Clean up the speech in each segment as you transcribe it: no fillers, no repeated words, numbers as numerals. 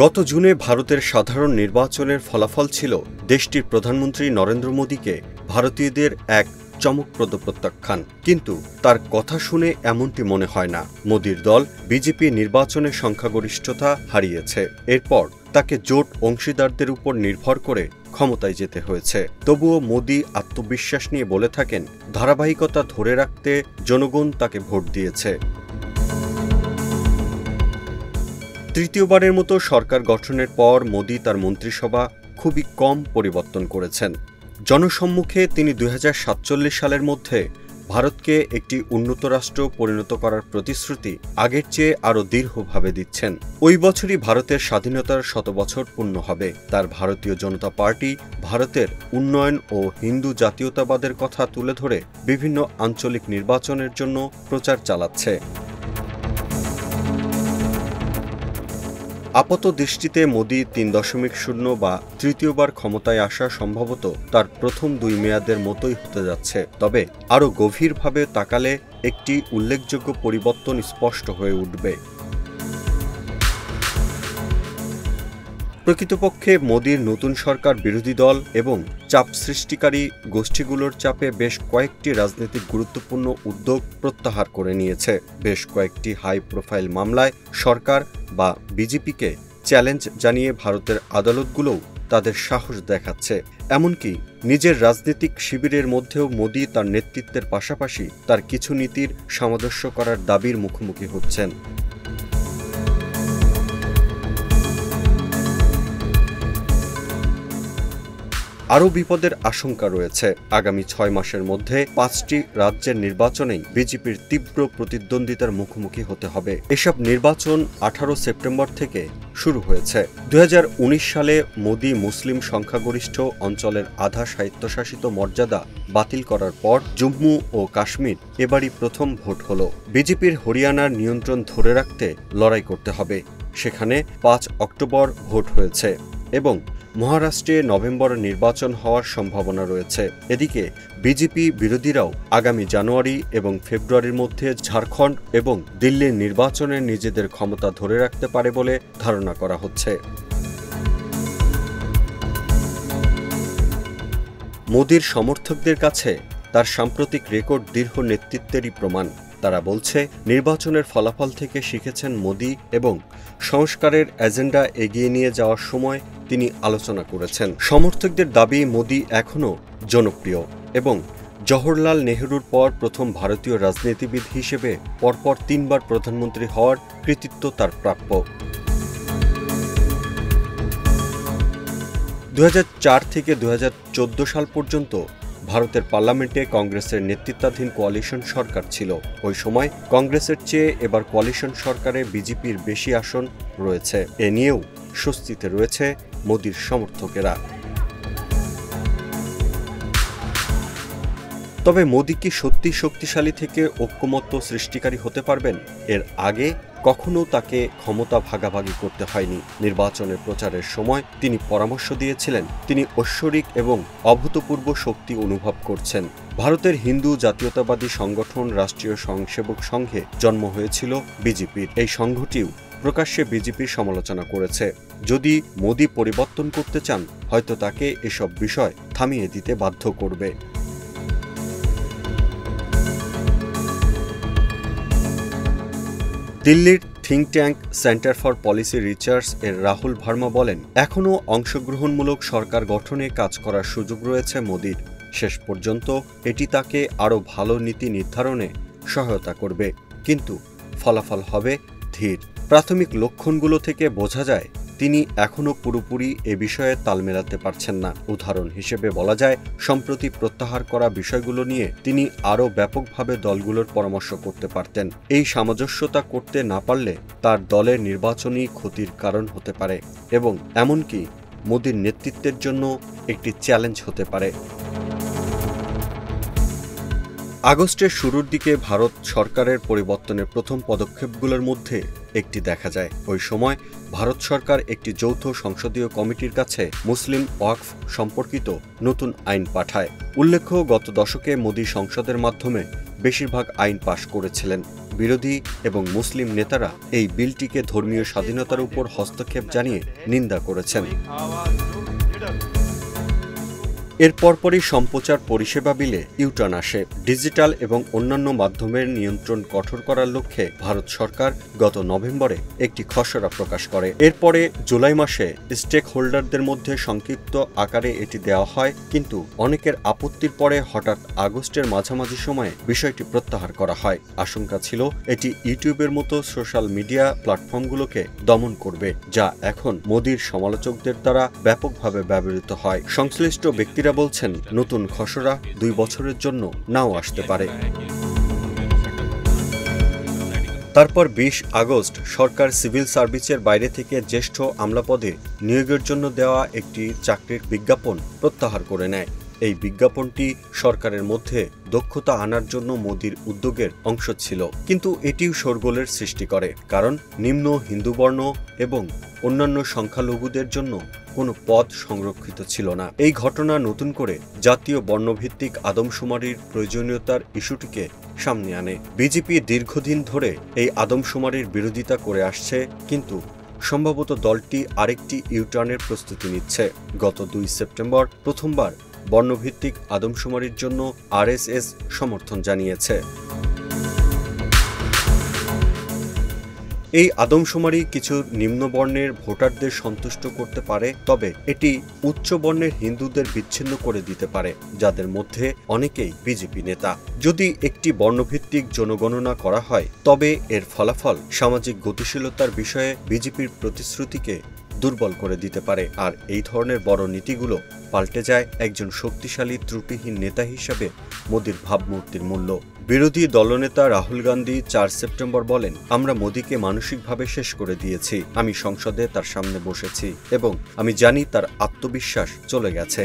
গত জুনে ভারতের সাধারণ নির্বাচনের ফলাফল ছিল দেশটির প্রধানমন্ত্রী নরেন্দ্র মোদীকে ভারতীয়দের এক চমকপ্রদ প্রত্যাখ্যান। কিন্তু তার কথা শুনে এমনটি মনে হয় না। মোদীর দল বিজেপি নির্বাচনে সংখ্যাগরিষ্ঠতা হারিয়েছে। এরপর তাকে জোট অংশীদারদের উপর নির্ভর করে ক্ষমতায় যেতে হয়েছে। তবুও মোদী আত্মবিশ্বাস নিয়ে বলে থাকেন, ধারাবাহিকতা ধরে রাখতে জনগণ তাকে ভোট দিয়েছে। তৃতীয়বারের মতো সরকার গঠনের পর মোদী তার মন্ত্রিসভা খুবই কম পরিবর্তন করেছেন। জনসম্মুখে তিনি ২০৪৭ সালের মধ্যে ভারতকে একটি উন্নত রাষ্ট্র পরিণত করার প্রতিশ্রুতি আগের চেয়ে আরও দৃঢ়ভাবে দিচ্ছেন। ওই বছরই ভারতের স্বাধীনতার ১০০ বছর পূর্ণ হবে। তার ভারতীয় জনতা পার্টি ভারতের উন্নয়ন ও হিন্দু জাতীয়তাবাদের কথা তুলে ধরে বিভিন্ন আঞ্চলিক নির্বাচনের জন্য প্রচার চালাচ্ছে। আপাত দৃষ্টিতে মোদী ৩.০ বা তৃতীয়বার ক্ষমতায় আসা সম্ভবত তার প্রথম ২ মেয়াদের মতোই হতে যাচ্ছে। তবে আরও গভীরভাবে তাকালে একটি উল্লেখযোগ্য পরিবর্তন স্পষ্ট হয়ে উঠবে। প্রকৃতপক্ষে মোদীর নতুন সরকার বিরোধী দল এবং চাপ সৃষ্টিকারী গোষ্ঠীগুলোর চাপে বেশ কয়েকটি রাজনৈতিক গুরুত্বপূর্ণ উদ্যোগ প্রত্যাহার করে নিয়েছে। বেশ কয়েকটি হাই প্রোফাইল মামলায় সরকার বা বিজেপিকে চ্যালেঞ্জ জানিয়ে ভারতের আদালতগুলোও তাদের সাহস দেখাচ্ছে। এমনকি নিজের রাজনৈতিক শিবিরের মধ্যেও মোদী তার নেতৃত্বের পাশাপাশি তার কিছু নীতির সামঞ্জস্য করার দাবির মুখোমুখি হচ্ছেন। আরও বিপদের আশঙ্কা রয়েছে। আগামী ৬ মাসের মধ্যে ৫টি রাজ্যের নির্বাচনেই বিজেপির তীব্র প্রতিদ্বন্দ্বিতার মুখোমুখি হতে হবে। এসব নির্বাচন ১৮ সেপ্টেম্বর থেকে শুরু হয়েছে। ২০১৯ সালে মোদী মুসলিম সংখ্যাগরিষ্ঠ অঞ্চলের আধা স্বায়ত্তশাসিত মর্যাদা বাতিল করার পর জম্মু ও কাশ্মীর এবারই প্রথম ভোট হল। বিজেপির হরিয়ানার নিয়ন্ত্রণ ধরে রাখতে লড়াই করতে হবে। সেখানে ৫ অক্টোবর ভোট হয়েছে এবং মহারাষ্ট্রে নভেম্বরে নির্বাচন হওয়ার সম্ভাবনা রয়েছে। এদিকে বিজেপি বিরোধীরাও আগামী জানুয়ারি এবং ফেব্রুয়ারির মধ্যে ঝাড়খণ্ড এবং দিল্লির নির্বাচনে নিজেদের ক্ষমতা ধরে রাখতে পারে বলে ধারণা করা হচ্ছে। মোদীর সমর্থকদের কাছে তার সাম্প্রতিক রেকর্ড দৃঢ় নেতৃত্বেরই প্রমাণ। তারা বলছে, নির্বাচনের ফলাফল থেকে শিখেছেন মোদী এবং সংস্কারের এজেন্ডা এগিয়ে নিয়ে যাওয়ার সময় তিনি আলোচনা করেছেন। সমর্থকদের দাবি, মোদী এখনও জনপ্রিয় এবং জওহরলাল নেহরুর পর প্রথম ভারতীয় রাজনীতিবিদ হিসেবে পরপর ৩ বার প্রধানমন্ত্রী হওয়ার কৃতিত্ব তার প্রাপ্য। ২০০৪ থেকে ২০১৪ সাল পর্যন্ত ভারতের পার্লামেন্টে কংগ্রেসের নেতৃত্বাধীন কোয়ালিশন সরকার ছিল। ওই সময় কংগ্রেসের চেয়ে এবার কোয়ালিশন সরকারে বিজেপির বেশি আসন রয়েছে। এ নিয়েও স্বস্তিতে রয়েছে মোদীর সমর্থকেরা। তবে মোদী কি সত্যি শক্তিশালী থেকে ঐক্যমত্য সৃষ্টিকারী হতে পারবেন? এর আগে কখনো তাকে ক্ষমতা ভাগাভাগি করতে হয়নি। নির্বাচনের প্রচারের সময় তিনি পরামর্শ দিয়েছিলেন, তিনি ঐশ্বরিক এবং অভূতপূর্ব শক্তি অনুভব করছেন। ভারতের হিন্দু জাতীয়তাবাদী সংগঠন রাষ্ট্রীয় স্বয়ংসেবক সংঘে জন্ম হয়েছিল বিজেপির। এই সংঘটিও প্রকাশ্যে বিজেপির সমালোচনা করেছে। যদি মোদী পরিবর্তন করতে চান, হয়তো তাকে এসব বিষয় থামিয়ে দিতে বাধ্য করবে। দিল্লির think tank centre for policy research এর রাহুল ভার্মা বলেন, এখনও অংশগ্রহণমূলক সরকার গঠনে কাজ করার সুযোগ রয়েছে মোদীর। শেষ পর্যন্ত এটি তাকে আরও ভালো নীতি নির্ধারণে সহায়তা করবে, কিন্তু ফলাফল হবে ধীর। প্রাথমিক লক্ষণগুলো থেকে বোঝা যায় তিনি এখনও পুরোপুরি এ বিষয়ে তাল মেলাতে পারছেন না। উদাহরণ হিসেবে বলা যায়, সম্প্রতি প্রত্যাহার করা বিষয়গুলো নিয়ে তিনি আরও ব্যাপকভাবে দলগুলোর পরামর্শ করতে পারতেন। এই সামঞ্জস্যতা করতে না পারলে তার দলের নির্বাচনী ক্ষতির কারণ হতে পারে এবং এমনকি মোদীর নেতৃত্বের জন্য একটি চ্যালেঞ্জ হতে পারে। আগস্টের শুরুর দিকে ভারত সরকারের পরিবর্তনের প্রথম পদক্ষেপগুলোর মধ্যে একটি দেখা যায়। ওই সময় ভারত সরকার একটি যৌথ সংসদীয় কমিটির কাছে মুসলিম ওয়াকফ সম্পর্কিত নতুন আইন পাঠায়। উল্লেখ্য, গত দশকে মোদী সংসদের মাধ্যমে বেশিরভাগ আইন পাশ করেছিলেন। বিরোধী এবং মুসলিম নেতারা এই বিলটিকে ধর্মীয় স্বাধীনতার উপর হস্তক্ষেপ জানিয়ে নিন্দা করেছেন। এর পরপরই সম্প্রচার পরিষেবা বিলে ইউটার্ন আসে। ডিজিটাল এবং অন্যান্য মাধ্যমের নিয়ন্ত্রণ কঠোর করার লক্ষ্যে ভারত সরকার গত নভেম্বরে একটি খসড়া প্রকাশ করে। এরপরে জুলাই মাসে স্টেক হোল্ডারদের মধ্যে সংক্ষিপ্ত আকারে এটি দেওয়া হয়, কিন্তু অনেকের আপত্তির পরে হঠাৎ আগস্টের মাঝামাঝি সময়ে বিষয়টি প্রত্যাহার করা হয়। আশঙ্কা ছিল এটি ইউটিউবের মতো সোশ্যাল মিডিয়া প্ল্যাটফর্মগুলোকে দমন করবে, যা এখন মোদির সমালোচকদের দ্বারা ব্যাপকভাবে ব্যবহৃত হয়। সংশ্লিষ্ট ব্যক্তিরা বলছেন, নতুন খসড়া 2 বছরের জন্য নাও আসতে পারে। তারপর 20 আগস্ট সরকার সিভিল সার্ভিসের বাইরে থেকে জ্যেষ্ঠ আমলাপদে নিয়োগের জন্য দেওয়া একটি চাকরির বিজ্ঞাপন প্রত্যাহার করে নেয়। এই বিজ্ঞাপনটি সরকারের মধ্যে দক্ষতা আনার জন্য মোদির উদ্যোগের অংশ ছিল, কিন্তু এটিও শোরগোলের সৃষ্টি করে, কারণ নিম্ন হিন্দুবর্ণ এবং অন্যান্য সংখ্যালঘুদের জন্য কোনো পদ সংরক্ষিত ছিল না। এই ঘটনা নতুন করে জাতীয় বর্ণভিত্তিক আদমশুমারির প্রয়োজনীয়তার ইস্যুটিকে সামনে আনে। বিজেপি দীর্ঘদিন ধরে এই আদমশুমারির বিরোধিতা করে আসছে, কিন্তু সম্ভবত দলটি আরেকটি ইউটার্নের প্রস্তুতি নিচ্ছে। গত 2 সেপ্টেম্বর প্রথমবার বর্ণভিত্তিক আদমশুমারির জন্য আরএসএস সমর্থন জানিয়েছে। এই আদমশুমারি কিছু নিম্নবর্ণের ভোটারদের সন্তুষ্ট করতে পারে, তবে এটি উচ্চ বর্ণের হিন্দুদের বিচ্ছিন্ন করে দিতে পারে, যাদের মধ্যে অনেকেই বিজেপি নেতা। যদি একটি বর্ণভিত্তিক জনগণনা করা হয়, তবে এর ফলাফল সামাজিক গতিশীলতার বিষয়ে বিজেপির প্রতিশ্রুতিকে দুর্বল করে দিতে পারে, আর এই ধরনের বড় নীতিগুলো পাল্টে যায় একজন শক্তিশালী ত্রুটিহীন নেতা হিসেবে মোদির ভাবমূর্তির মূল্য। বিরোধী দলনেতা রাহুল গান্ধী 4 সেপ্টেম্বর বলেন, আমরা মোদিকে মানসিকভাবে শেষ করে দিয়েছি। আমি সংসদে তার সামনে বসেছি এবং আমি জানি তার আত্মবিশ্বাস চলে গেছে।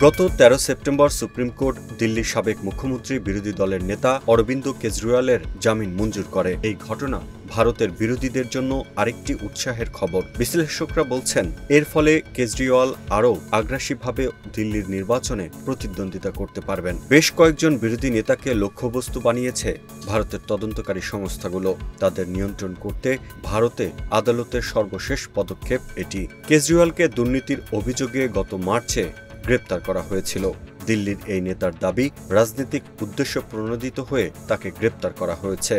গত 13 সেপ্টেম্বর সুপ্রিম কোর্ট দিল্লির সাবেক মুখ্যমন্ত্রী বিরোধী দলের নেতা অরবিন্দ কেজরিওয়ালের জামিন মঞ্জুর করে। এই ঘটনা ভারতের বিরোধীদের জন্য আরেকটি উৎসাহের খবর। বিশ্লেষকরা বলছেন, এর ফলে কেজরিওয়াল আরও আগ্রাসীভাবে দিল্লির নির্বাচনে প্রতিদ্বন্দ্বিতা করতে পারবেন। বেশ কয়েকজন বিরোধী নেতাকে লক্ষ্যবস্তু বানিয়েছে ভারতের তদন্তকারী সংস্থাগুলো। তাদের নিয়ন্ত্রণ করতে ভারতে আদালতের সর্বশেষ পদক্ষেপ এটি। কেজরিওয়ালকে দুর্নীতির অভিযোগে গত মার্চে গ্রেপ্তার করা হয়েছিল। দিল্লির এই নেতার দাবি, রাজনৈতিক উদ্দেশ্য প্রণোদিত হয়ে তাকে গ্রেপ্তার করা হয়েছে।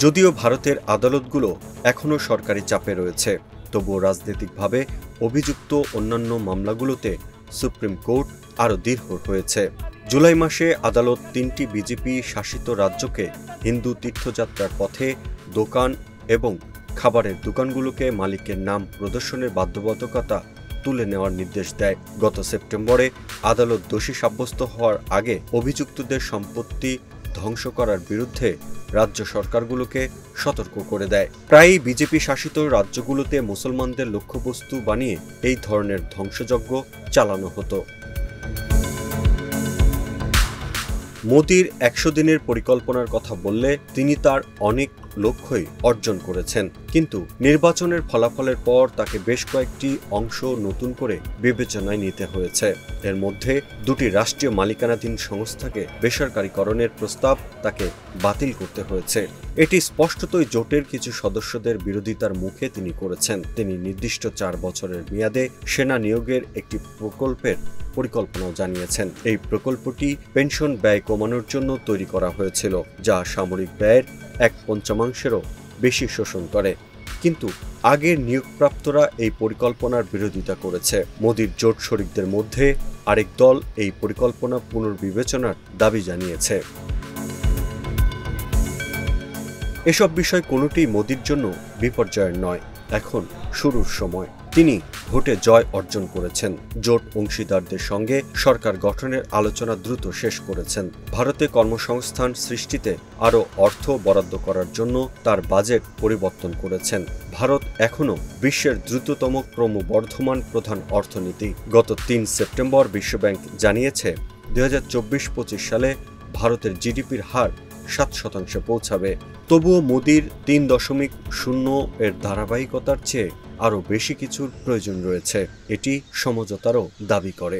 যদিও ভারতের আদালতগুলো এখনও সরকারি চাপে রয়েছে, তবুও রাজনৈতিকভাবে অভিযুক্ত অন্যান্য মামলাগুলোতে সুপ্রিম কোর্ট আরও দৃঢ় হয়েছে। জুলাই মাসে আদালত 3টি বিজেপি শাসিত রাজ্যকে হিন্দু তীর্থযাত্রার পথে দোকান এবং খাবারের দোকানগুলোকে মালিকের নাম প্রদর্শনের বাধ্যবাধকতা তুলে নেওয়ার নির্দেশ দেয়। গত সেপ্টেম্বরে আদালত দোষী সাব্যস্ত হওয়ার আগে অভিযুক্তদের সম্পত্তি ধ্বংস করার বিরুদ্ধে রাজ্য সরকারগুলোকে সতর্ক করে দেয়। প্রায়ই বিজেপি শাসিত রাজ্যগুলোতে মুসলমানদের লক্ষ্যবস্তু বানিয়ে এই ধরনের ধ্বংসযজ্ঞ চালানো হতো। মোদির 100 দিনের পরিকল্পনার কথা বললে তিনি তার অনেক লক্ষ্যই অর্জন করেছেন, কিন্তু নির্বাচনের ফলাফলের পর তাকে বেশ কয়েকটি অংশ নতুন করে বিবেচনায় নিতে হয়েছে। এর মধ্যে 2টি রাষ্ট্রীয় মালিকানাধীন সংস্থাকে বেসরকারীকরণের প্রস্তাব তাকে বাতিল করতে হয়েছে। এটি স্পষ্টতই জোটের কিছু সদস্যদের বিরোধিতার মুখে তিনি করেছেন। তিনি নির্দিষ্ট 4 বছরের মেয়াদে সেনা নিয়োগের একটি প্রকল্পের পরিকল্পনাও জানিয়েছেন। এই প্রকল্পটি পেনশন ব্যয় কমানোর জন্য তৈরি করা হয়েছিল, যা সামরিক ব্যয়ের 1/5 বেশি শোষণ করে, কিন্তু আগের নিয়োগপ্রাপ্তরা এই পরিকল্পনার বিরোধিতা করেছে। মোদির জোট শরিকদের মধ্যে আরেক দল এই পরিকল্পনা পুনর্বিবেচনার দাবি জানিয়েছে। এসব বিষয় কোনোটি মোদির জন্য বিপর্যয়ের নয়। এখন শুরুর সময়। তিনি ভোটে জয় অর্জন করেছেন, জোট অংশীদারদের সঙ্গে সরকার গঠনের আলোচনা দ্রুত শেষ করেছেন, ভারতে কর্মসংস্থান সৃষ্টিতে আরও অর্থ বরাদ্দ করার জন্য তার বাজেট পরিবর্তন করেছেন। ভারত এখনও বিশ্বের দ্রুততম ক্রমবর্ধমান প্রধান অর্থনীতি। গত 3 সেপ্টেম্বর বিশ্বব্যাংক জানিয়েছে 2024-25 সালে ভারতের জিডিপির হার 7% পৌঁছাবে। তবুও মোদির 3.0 এর ধারাবাহিকতার চেয়ে আরও বেশি কিছুর প্রয়োজন রয়েছে। এটি সমঝোতারও দাবি করে।